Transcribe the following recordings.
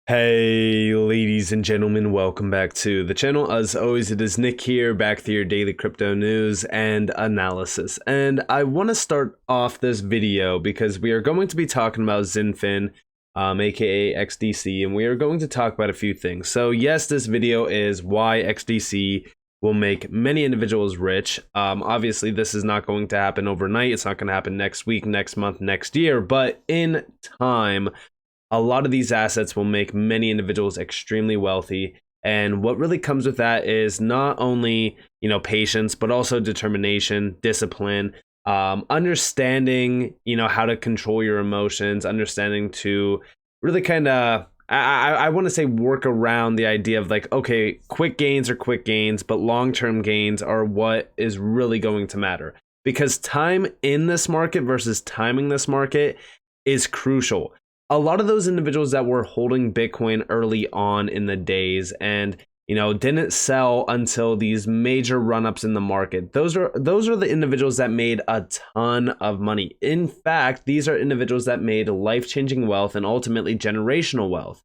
Hey ladies and gentlemen, welcome back to the channel. As always, it is Nick here, back with your daily crypto news and analysis. And I want to start off this video because we are going to be talking about Xinfin, aka XDC, and we are going to talk about a few things. So yes, this video is why XDC will make many individuals rich. Obviously, this is not going to happen overnight. It's not going to happen next week, next month, next year, but in time, a lot of these assets will make many individuals extremely wealthy. And what really comes with that is not only, patience, but also determination, discipline, understanding, how to control your emotions, understanding to really kind of, I want to say, work around the idea of like, okay, quick gains are quick gains, but long-term gains are what is really going to matter. Because time in this market versus timing this market is crucial. A lot of those individuals that were holding Bitcoin early on in the days and didn't sell until these major run-ups in the market, those are the individuals that made a ton of money. In fact, these are individuals that made life-changing wealth and ultimately generational wealth.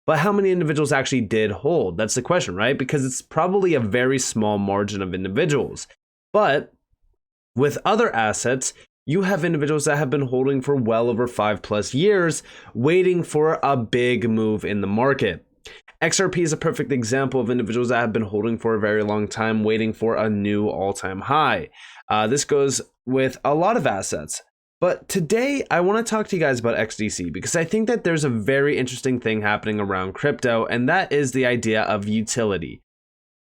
But how many individuals actually did hold? That's the question, right? Because it's probably a very small margin of individuals. But with other assets, you have individuals that have been holding for well over 5+ years, waiting for a big move in the market. XRP is a perfect example of individuals that have been holding for a very long time, waiting for a new all-time high. This goes with a lot of assets. But today, I want to talk to you guys about XDC because I think that there's a very interesting thing happening around crypto, and that is the idea of utility.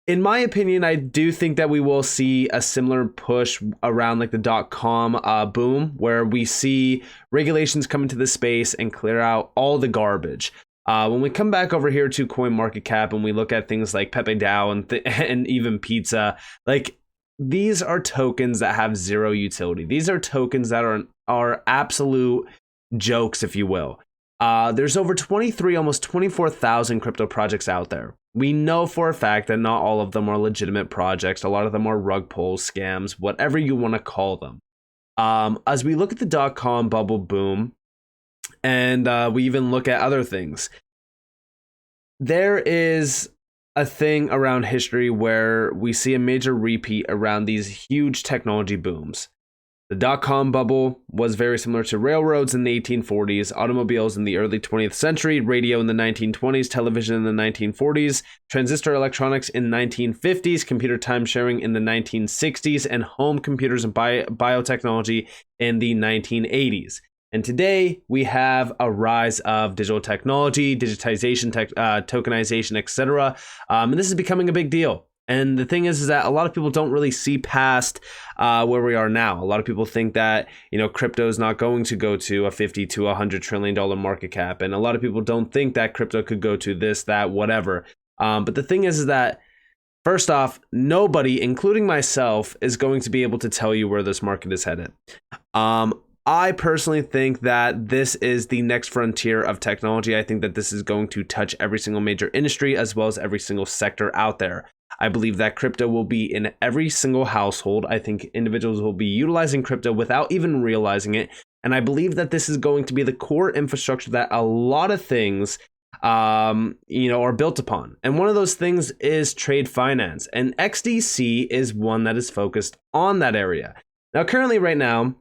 In my opinion, I do think that we will see a similar push around like the .com boom, where we see regulations come into the space and clear out all the garbage. When we come back over here to CoinMarketCap and we look at things like Pepe DAO and even Pizza, like these are tokens that have zero utility. These are tokens that are absolute jokes, if you will. There's over 23, almost 24,000 crypto projects out there. We know for a fact that not all of them are legitimate projects. A lot of them are rug pulls, scams, whatever you want to call them. As we look at the .com bubble boom, and we even look at other things, there is a thing around history where we see a major repeat around these huge technology booms. The .com bubble was very similar to railroads in the 1840s, automobiles in the early 20th century, radio in the 1920s, television in the 1940s, transistor electronics in the 1950s, computer time sharing in the 1960s, and home computers and biotechnology in the 1980s. And today we have a rise of digital technology, digitization, tokenization, etc. And this is becoming a big deal. And the thing is that a lot of people don't really see past where we are now. A lot of people think that, crypto is not going to go to a $50 to $100 trillion market cap. And a lot of people don't think that crypto could go to this, that, whatever. But the thing is that, first off, nobody, including myself, is going to be able to tell you where this market is headed. I personally think that this is the next frontier of technology. I think that this is going to touch every single major industry as well as every single sector out there. I believe that crypto will be in every single household. I think individuals will be utilizing crypto without even realizing it. And I believe that this is going to be the core infrastructure that a lot of things, are built upon. And one of those things is trade finance. And XDC is one that is focused on that area. Now, currently right now,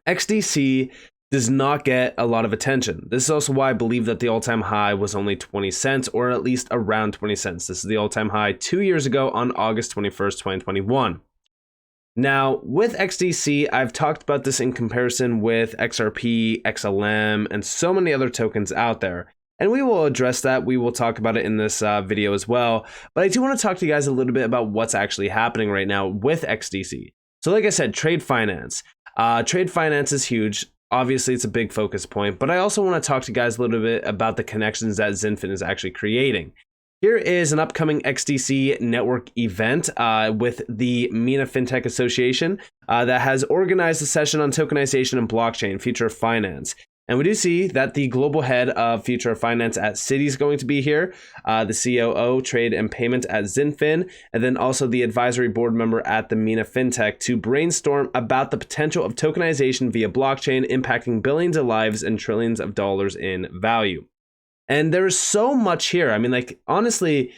XDC does not get a lot of attention. This is also why I believe that the all-time high was only 20 cents, or at least around 20 cents. This is the all-time high 2 years ago on August 21st, 2021. Now, with XDC, I've talked about this in comparison with XRP, XLM, and so many other tokens out there. And we will address that. We will talk about it in this video as well. But I do want to talk to you guys a little bit about what's actually happening right now with XDC. So like I said, trade finance. Trade finance is huge. Obviously, it's a big focus point, but I also want to talk to you guys a little bit about the connections that Xinfin is actually creating. Here is an upcoming XDC network event with the MENA FinTech Association that has organized a session on tokenization and blockchain, future of finance. And we do see that the global head of future of finance at Citi is going to be here, the COO, trade and payment at Xinfin, and then also the advisory board member at the MENA FinTech to brainstorm about the potential of tokenization via blockchain impacting billions of lives and trillions of dollars in value. And there's so much here. I mean, like, honestly,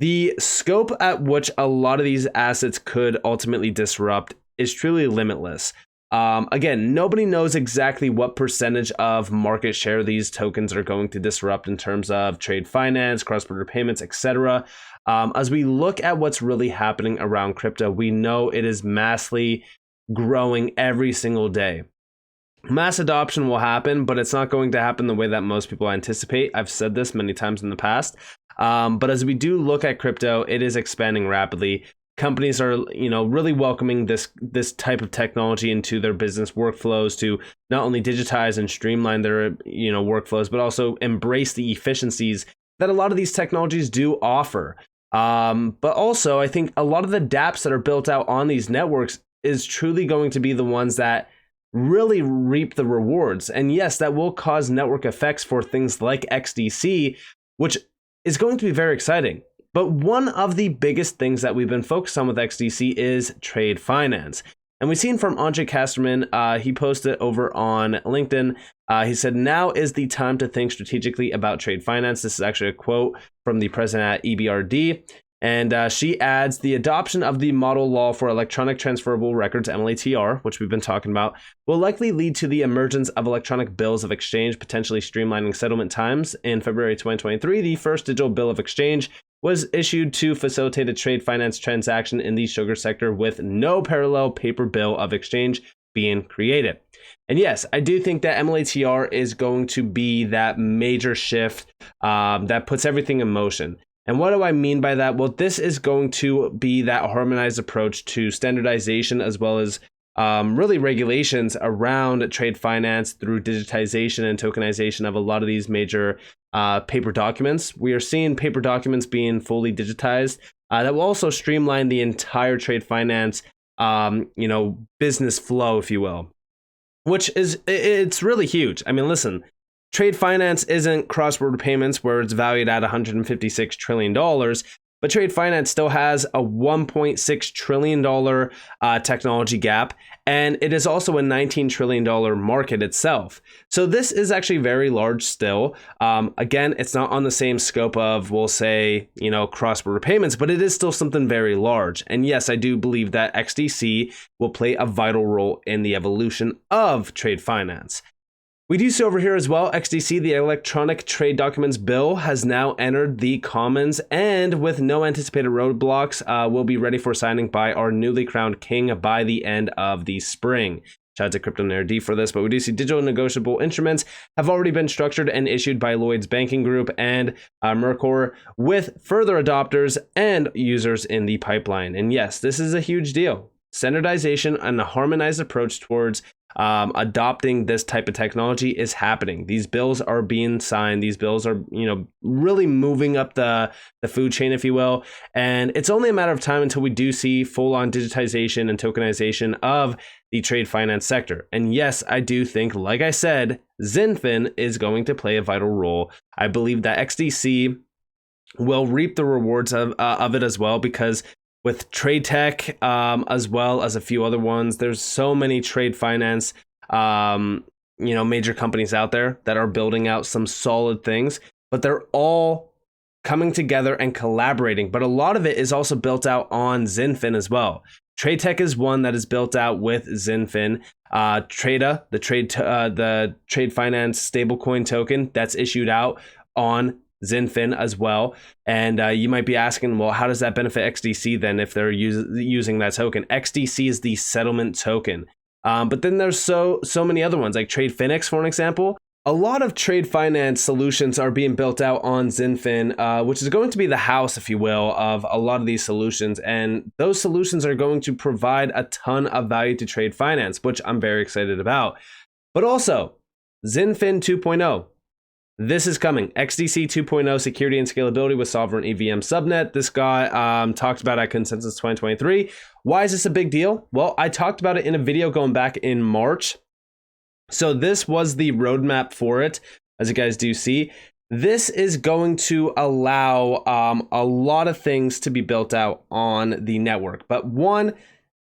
the scope at which a lot of these assets could ultimately disrupt is truly limitless. Again, nobody knows exactly what percentage of market share these tokens are going to disrupt in terms of trade finance, cross-border payments, etc. As we look at what's really happening around crypto, we know it is massively growing every single day. Mass adoption will happen, but it's not going to happen the way that most people anticipate. I've said this many times in the past. But as we do look at crypto, it is expanding rapidly. Companies are, really welcoming this type of technology into their business workflows to not only digitize and streamline their, workflows, but also embrace the efficiencies that a lot of these technologies do offer. But also, I think a lot of the dApps that are built out on these networks is truly going to be the ones that really reap the rewards. And yes, that will cause network effects for things like XDC, which is going to be very exciting. But one of the biggest things that we've been focused on with XDC is trade finance. And we've seen from Andre Casterman, he posted over on LinkedIn. He said, "Now is the time to think strategically about trade finance." This is actually a quote from the president at EBRD. And she adds, "The adoption of the model law for electronic transferable records, MLATR, which we've been talking about, will likely lead to the emergence of electronic bills of exchange, potentially streamlining settlement times. In February 2023, the first digital bill of exchange was issued to facilitate a trade finance transaction in the sugar sector with no parallel paper bill of exchange being created." And yes, I do think that MLATR is going to be that major shift that puts everything in motion. And what do I mean by that? Well, this is going to be that harmonized approach to standardization as well as really regulations around trade finance through digitization and tokenization of a lot of these major paper documents. We are seeing paper documents being fully digitized. That will also streamline the entire trade finance, business flow, if you will, which is, it's really huge. I mean, listen, trade finance isn't cross-border payments where it's valued at $156 trillion, but trade finance still has a $1.6 trillion technology gap, and it is also a $19 trillion market itself. So this is actually very large still. Again, it's not on the same scope of, we'll say, cross-border payments, but it is still something very large. And yes, I do believe that XDC will play a vital role in the evolution of trade finance. We do see over here as well, XDC, the Electronic Trade Documents Bill, has now entered the Commons, and with no anticipated roadblocks, will be ready for signing by our newly crowned king by the end of the spring. Shout out to Crypto Nerd D for this, but we do see digital negotiable instruments have already been structured and issued by Lloyd's Banking Group and Mercor, with further adopters and users in the pipeline. And yes, this is a huge deal. Standardization and a harmonized approach towards adopting this type of technology is happening. These bills are being signed. These bills are, really moving up the food chain, if you will. And it's only a matter of time until we do see full-on digitization and tokenization of the trade finance sector. And yes, I do think, like I said, Xinfin is going to play a vital role. I believe that XDC will reap the rewards of it as well, because with Trade Tech, as well as a few other ones, there's so many trade finance, major companies out there that are building out some solid things, but they're all coming together and collaborating. But a lot of it is also built out on Xinfin as well. Trade Tech is one that is built out with Xinfin. Trada, the trade finance stablecoin token, that's issued out on Xinfin as well. And you might be asking, well, how does that benefit XDC then if they're using that token? XDC is the settlement token. But then there's so many other ones, like TradeFinex, for an example. A lot of trade finance solutions are being built out on Xinfin, which is going to be the house, if you will, of a lot of these solutions. And those solutions are going to provide a ton of value to trade finance, which I'm very excited about. But also, Xinfin 2.0. This is coming. XDC 2.0, security and scalability with sovereign EVM subnet. This guy talked about at Consensus 2023. Why is this a big deal? Well, I talked about it in a video going back in March. So this was the roadmap for it, as you guys do see. This is going to allow a lot of things to be built out on the network. But one,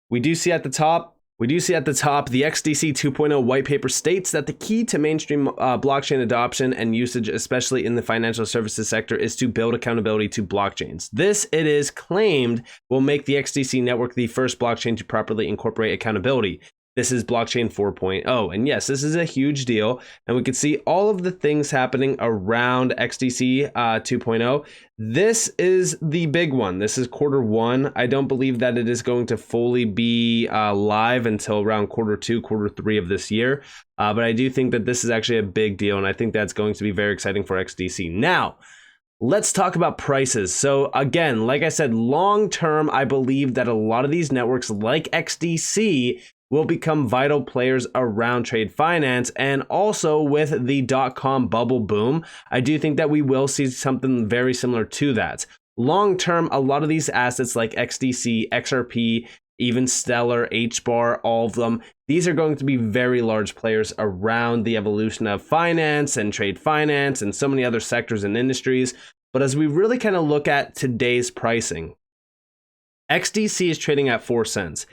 we do see at the top, We do see at the top, the XDC 2.0 white paper states that the key to mainstream blockchain adoption and usage, especially in the financial services sector, is to build accountability to blockchains. This, it is claimed, will make the XDC network the first blockchain to properly incorporate accountability. This is blockchain 4.0. And yes, this is a huge deal. And we can see all of the things happening around XDC 2.0. This is the big one. This is Q1. I don't believe that it is going to fully be live until around Q2, Q3 of this year. But I do think that this is actually a big deal. And I think that's going to be very exciting for XDC. Now, let's talk about prices. So again, like I said, long term, I believe that a lot of these networks like XDC will become vital players around trade finance. And also with the .com bubble boom, I do think that we will see something very similar to that. Long term, a lot of these assets like XDC, XRP, even Stellar, HBAR, all of them, these are going to be very large players around the evolution of finance and trade finance and so many other sectors and industries. But as we really kind of look at today's pricing, XDC is trading at 4 cents.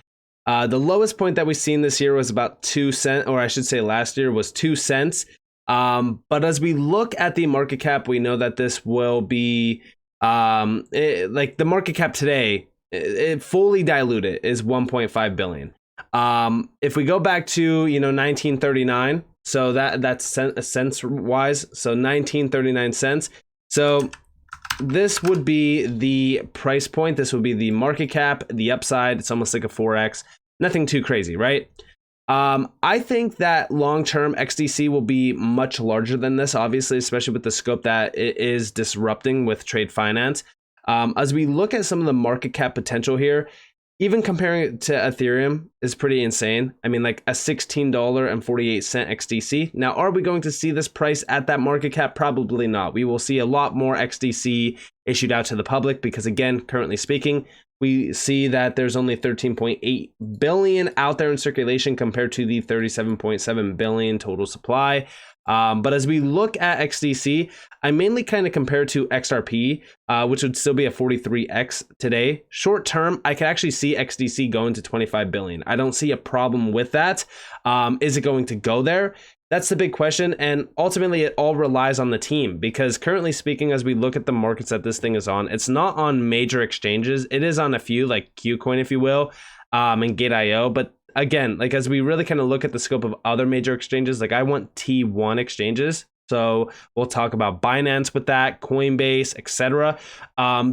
The lowest point that we've seen this year was about 2 cents, or I should say last year was 2 cents. But as we look at the market cap, we know that this will be like the market cap today, it fully diluted is 1.5 billion. If we go back to 1939, so that's cents wise, so 1939 cents. So this would be the price point. This would be the market cap, the upside. It's almost like a 4x. Nothing too crazy, right? I think that long-term XDC will be much larger than this, obviously, especially with the scope that it is disrupting with trade finance. As we look at some of the market cap potential here, even comparing it to Ethereum is pretty insane. I mean, like a $16.48 XDC. Now, are we going to see this price at that market cap? Probably not. We will see a lot more XDC issued out to the public because, again, currently speaking, we see that there's only 13.8 billion out there in circulation compared to the 37.7 billion total supply. But as we look at XDC, I mainly kind of compare to XRP, which would still be a 43x today. Short term, I could actually see XDC going to 25 billion. I don't see a problem with that. Is it going to go there? That's the big question. And ultimately, it all relies on the team because currently speaking, as we look at the markets that this thing is on, it's not on major exchanges. It is on a few like Qcoin, if you will, and Gate.io. But again, like as we really kind of look at the scope of other major exchanges, like I want T1 exchanges. So we'll talk about Binance with that, Coinbase, etc.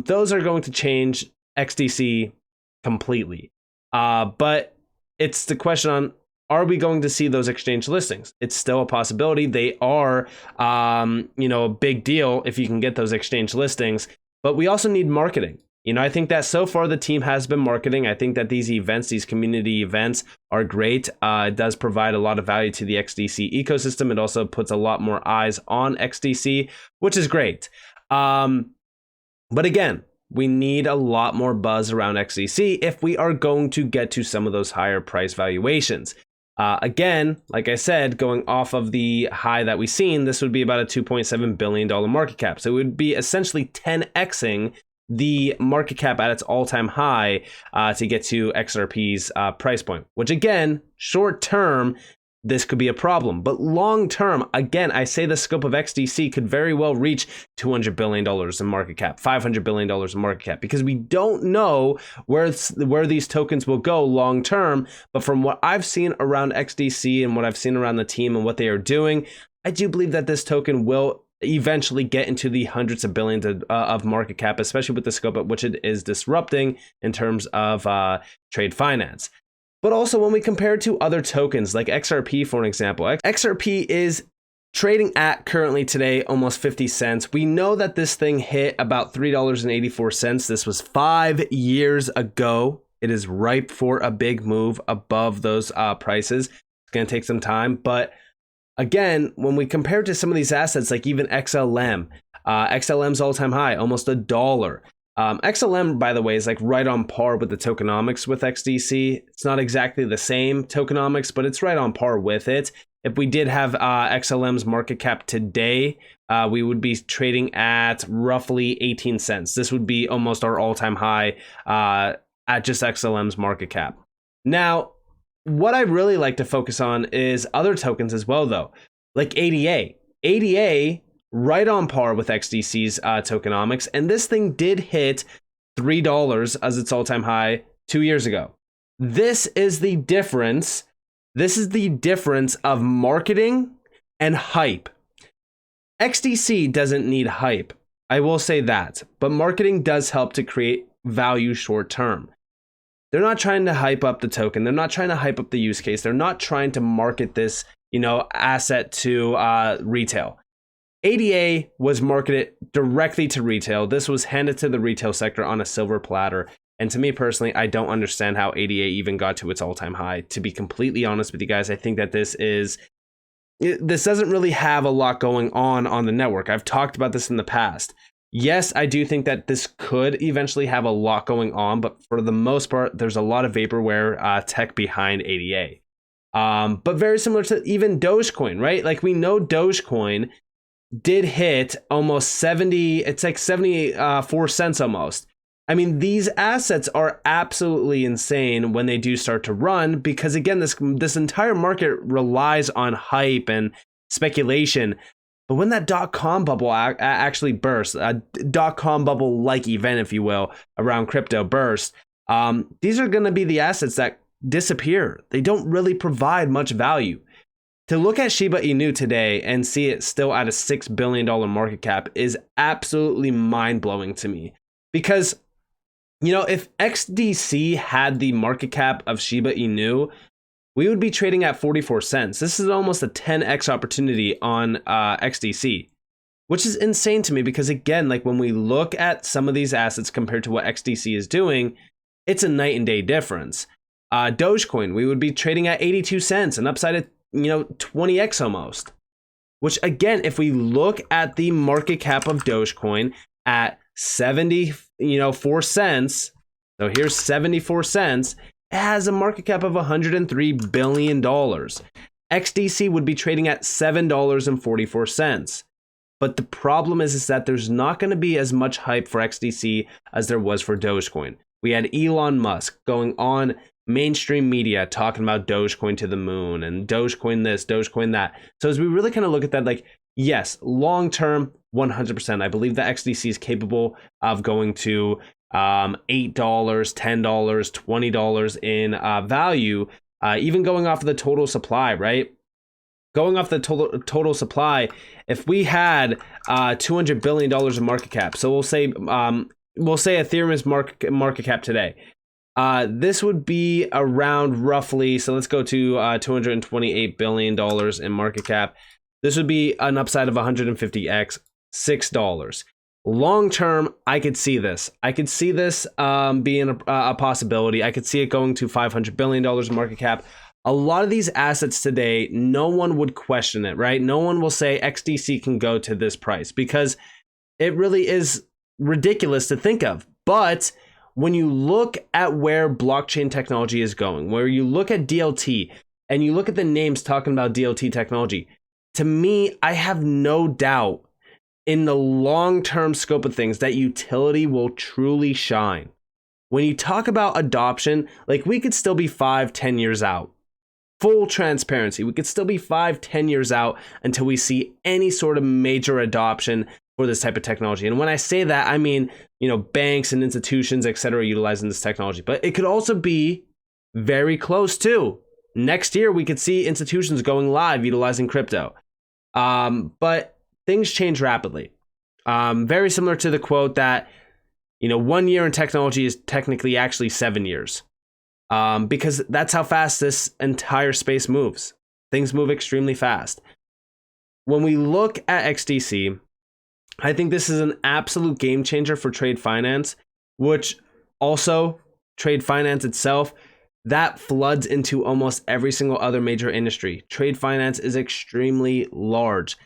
Those are going to change XDC completely. But it's the question on, are we going to see those exchange listings? It's still a possibility. They are, a big deal if you can get those exchange listings, but we also need marketing. I think that so far the team has been marketing. I think that these events, these community events are great. It does provide a lot of value to the XDC ecosystem. It also puts a lot more eyes on XDC, which is great. But again, we need a lot more buzz around XDC if we are going to get to some of those higher price valuations. Again, like I said, going off of the high that we've seen, this would be about a $2.7 billion market cap. So it would be essentially 10xing the market cap at its all-time high to get to XRP's price point, which again, short term, this could be a problem. But long term, again, I say the scope of XDC could very well reach $200 billion in market cap, $500 billion in market cap, because we don't know where these tokens will go long term. But from what I've seen around XDC and what I've seen around the team and what they are doing, I do believe that this token will eventually get into the hundreds of billions of market cap, especially with the scope at which it is disrupting in terms of trade finance. But also when we compare it to other tokens like XRP, for an example, XRP is trading at currently today almost 50 cents. We know that this thing hit about $3.84. This was 5 years ago. It is ripe for a big move above those prices. It's going to take some time. But again, when we compare it to some of these assets, like even XLM, XLM's all-time high, almost $1. XLM, by the way, is like right on par with the tokenomics with XDC. It's not exactly the same tokenomics, but it's right on par with it. If we did have XLM's market cap today, we would be trading at roughly 18 cents. This would be almost our all-time high at just XLM's market cap. Now, what I really like to focus on is other tokens as well, though, like ADA. ADA, right on par with XDC's tokenomics, and this thing did hit $3 as its all-time high 2 years ago. This is the difference. This is the difference of marketing and hype. XDC doesn't need hype. I will say that, but marketing does help to create value short term. They're not trying to hype up the token. They're not trying to hype up the use case. They're not trying to market this, asset to retail. ADA was marketed directly to retail. This was handed to the retail sector on a silver platter. And to me personally, I don't understand how ADA even got to its all-time high. To be completely honest with you guys, I think that this doesn't really have a lot going on the network. I've talked about this in the past. Yes, I do think that this could eventually have a lot going on, but for the most part, there's a lot of vaporware tech behind ADA. But very similar to even Dogecoin, right? Like we know Dogecoin did hit almost 70, it's like 74 cents almost. I mean, these assets are absolutely insane when they do start to run, because again, this entire market relies on hype and speculation. But when that dot-com bubble actually bursts, a dot-com bubble-like event, if you will, around crypto burst, these are going to be the assets that disappear. They don't really provide much value. To look at Shiba Inu today and see it still at a $6 billion market cap is absolutely mind-blowing to me. Because, if XDC had the market cap of Shiba Inu, we would be trading at 44 cents. This is almost a 10x opportunity on XDC, which is insane to me because, again, like when we look at some of these assets compared to what XDC is doing, it's a night and day difference. Dogecoin, we would be trading at 82 cents, an upside of 20x almost. Which, again, if we look at the market cap of Dogecoin at 74 cents, so here's 74 cents, it has a market cap of $103 billion. XDC would be trading at $7.44. But the problem is that there's not going to be as much hype for XDC as there was for Dogecoin. We had Elon Musk going on mainstream media talking about Dogecoin to the moon and Dogecoin this, Dogecoin that. So as we really kind of look at that, like, yes, long term, 100%. I believe that XDC is capable of going to $8, $10, $20 in value, even going off of the total supply, right? Going off the total supply, if we had $200 billion of market cap, so we'll say Ethereum's market cap today, this would be around roughly, so let's go to $228 billion in market cap. This would be an upside of 150x, $6. Long term, I could see this. I could see this being a possibility. I could see it going to $500 billion in market cap. A lot of these assets today, no one would question it, right? No one will say XDC can go to this price because it really is ridiculous to think of. But when you look at where blockchain technology is going, where you look at DLT and you look at the names talking about DLT technology, to me, I have no doubt in the long-term scope of things that utility will truly shine. When you talk about adoption, like we could still be 5-10 years out. Full transparency, we could still be 5-10 years out until we see any sort of major adoption for this type of technology. And when I say that, I mean, banks and institutions, etc., utilizing this technology. But it could also be very close to. Next year, we could see institutions going live utilizing crypto. But things change rapidly. Very similar to the quote that, 1 year in technology is technically actually 7 years. Because that's how fast this entire space moves. Things move extremely fast. When we look at XDC, I think this is an absolute game changer for trade finance, which also trade finance itself, that floods into almost every single other major industry. Trade finance is extremely large.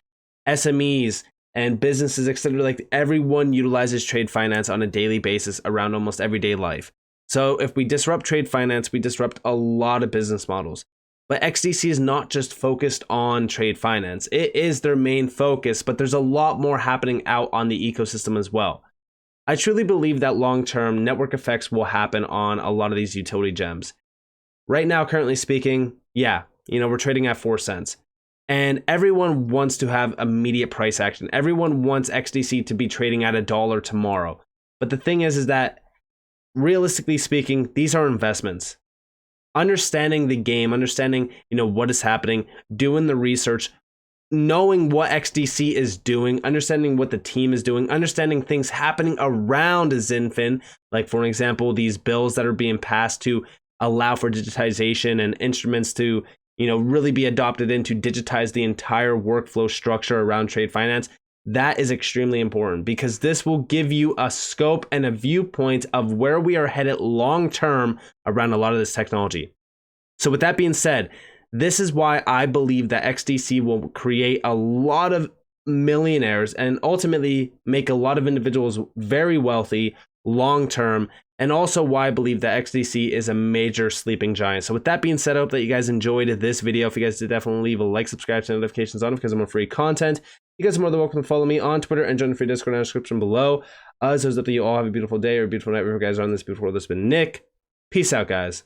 SMEs and businesses, etc., like everyone utilizes trade finance on a daily basis around almost everyday life. So if we disrupt trade finance, we disrupt a lot of business models. But XDC is not just focused on trade finance. It is their main focus, but there's a lot more happening out on the ecosystem as well. I truly believe that long-term network effects will happen on a lot of these utility gems. right now, currently speaking, yeah, we're trading at 4 cents. And everyone wants to have immediate price action. Everyone wants XDC to be trading at $1 tomorrow. But the thing is that realistically speaking, these are investments. Understanding the game, understanding, what is happening, doing the research, knowing what XDC is doing, understanding what the team is doing, understanding things happening around Xinfin, like for example, these bills that are being passed to allow for digitization and instruments to, really be adopted in to digitize the entire workflow structure around trade finance. That is extremely important because this will give you a scope and a viewpoint of where we are headed long term around a lot of this technology. So with that being said, this is why I believe that XDC will create a lot of millionaires and ultimately make a lot of individuals very wealthy long term, and also why I believe that XDC is a major sleeping giant. So with that being said, I hope that you guys enjoyed this video. If you guys did, definitely leave a like, subscribe, turn notifications on because I'm on free content. You guys are more than welcome to follow me on Twitter and join the free Discord in the description below. As always, up to you all have a beautiful day or a beautiful night wherever you guys are on this beautiful world. This has been Nick. Peace out, guys.